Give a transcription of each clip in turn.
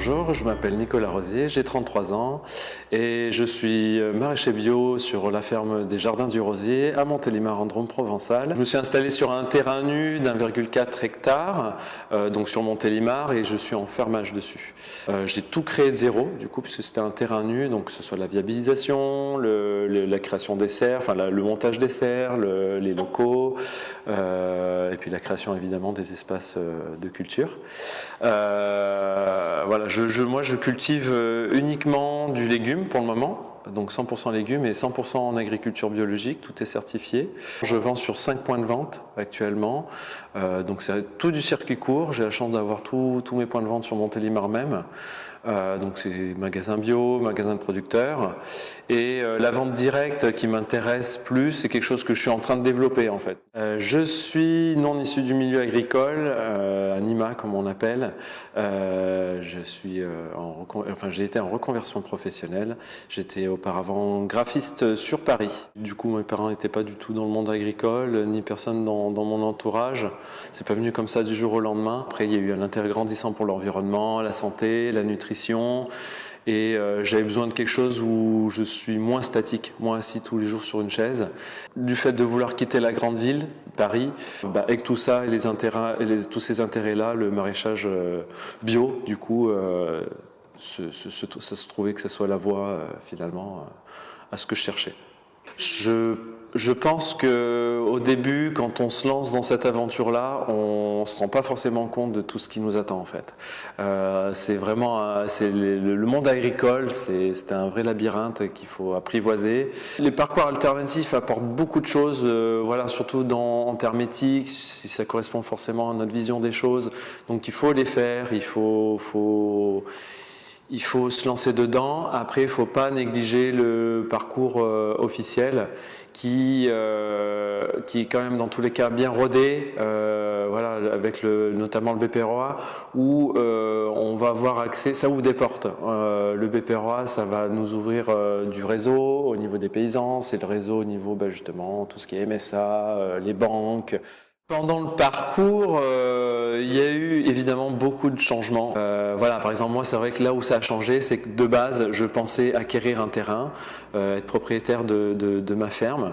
Bonjour, je m'appelle Nicolas Rosier, j'ai 33 ans et je suis maraîcher bio sur la ferme des Jardins du Rosier à Montélimar en Drôme provençal. Je me suis installé sur un terrain nu d'1,4 hectare, donc sur Montélimar, et je suis en fermage dessus. J'ai tout créé de zéro du coup, puisque c'était un terrain nu, donc que ce soit la viabilisation, la création des serres, enfin le montage des serres, les locaux, et puis la création évidemment des espaces de culture. Voilà, moi je cultive uniquement du légume pour le moment, donc 100% légumes et 100% en agriculture biologique, tout est certifié. Je vends sur 5 points de vente actuellement, donc c'est tout du circuit court, j'ai la chance d'avoir tous mes points de vente sur Montélimar même. Donc c'est magasin bio, magasin de producteurs, et la vente directe qui m'intéresse plus, c'est quelque chose que je suis en train de développer en fait. Je suis non issu du milieu agricole, ANIMA comme on appelle. J'ai été en reconversion professionnelle. J'étais auparavant graphiste sur Paris. Du coup, mes parents n'étaient pas du tout dans le monde agricole, ni personne dans mon entourage. C'est pas venu comme ça du jour au lendemain. Après, il y a eu un intérêt grandissant pour l'environnement, la santé, la nutrition. Et j'avais besoin de quelque chose où je suis moins statique, moins assis tous les jours sur une chaise. Du fait de vouloir quitter la grande ville, Paris, avec tout ça et tous ces intérêts-là, le maraîchage bio, du coup, ça se trouvait que ce soit la voie finalement à ce que je cherchais. Je pense que au début, quand on se lance dans cette aventure-là, on se rend pas forcément compte de tout ce qui nous attend en fait. C'est vraiment, le monde agricole, c'est un vrai labyrinthe qu'il faut apprivoiser. Les parcours alternatifs apportent beaucoup de choses, voilà, surtout en termes éthiques, si ça correspond forcément à notre vision des choses. Donc il faut les faire, il faut se lancer dedans. Après, il ne faut pas négliger le parcours officiel qui est quand même dans tous les cas bien rodé, voilà, avec notamment le BPROA, où on va avoir accès, ça ouvre des portes. Le BPROA, ça va nous ouvrir du réseau au niveau des paysans, c'est le réseau au niveau justement tout ce qui est MSA, les banques. Pendant le parcours, il y a eu évidemment beaucoup de changements. Voilà, par exemple, moi, c'est vrai que là où ça a changé, c'est que de base, je pensais acquérir un terrain, être propriétaire de ma ferme.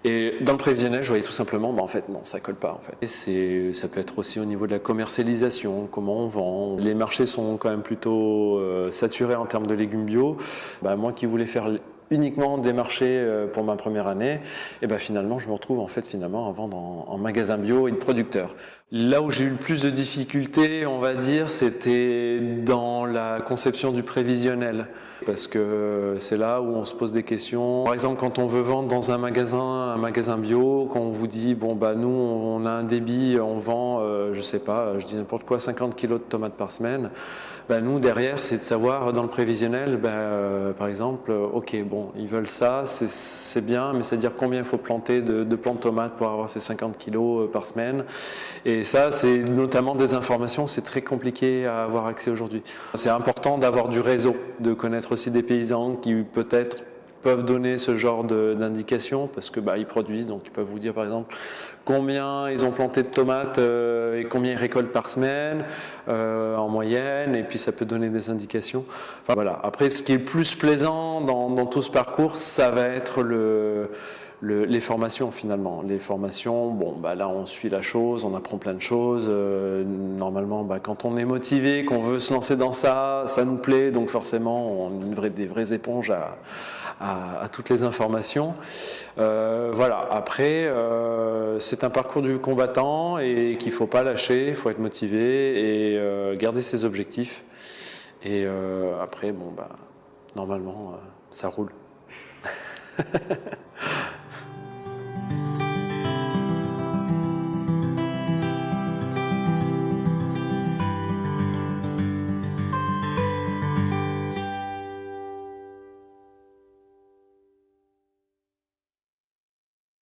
Et dans le prévisionnel, je voyais tout simplement, en fait, non, ça colle pas, en fait. Et ça peut être aussi au niveau de la commercialisation, comment on vend. Les marchés sont quand même plutôt saturés en termes de légumes bio. Moi qui voulais faire uniquement des marchés pour ma première année, et finalement je me retrouve à vendre en magasin bio et de producteurs. Là où j'ai eu le plus de difficultés, on va dire, c'était dans la conception du prévisionnel, parce que c'est là où on se pose des questions. Par exemple, quand on veut vendre dans un magasin bio, quand on vous dit nous on a un débit, on vend je sais pas, je dis n'importe quoi, 50 kilos de tomates par semaine. Nous derrière, c'est de savoir dans le prévisionnel, par exemple, ils veulent ça, c'est bien, mais c'est-à-dire combien il faut planter de plants de tomates pour avoir ces 50 kilos par semaine. Et ça, c'est notamment des informations, c'est très compliqué à avoir accès aujourd'hui. C'est important d'avoir du réseau, de connaître aussi des paysans qui peut-être peuvent donner ce genre d'indications parce que ils produisent, donc ils peuvent vous dire par exemple combien ils ont planté de tomates et combien ils récoltent par semaine en moyenne, et puis ça peut donner des indications. Enfin, voilà. Après, ce qui est le plus plaisant dans tout ce parcours, ça va être les formations finalement. Les formations, là on suit la chose, on apprend plein de choses. Normalement, quand on est motivé, qu'on veut se lancer dans ça, ça nous plaît, donc forcément on est des vraies éponges à toutes les informations. Voilà. Après, c'est un parcours du combattant et qu'il faut pas lâcher, il faut être motivé et garder ses objectifs. Et après, normalement, ça roule.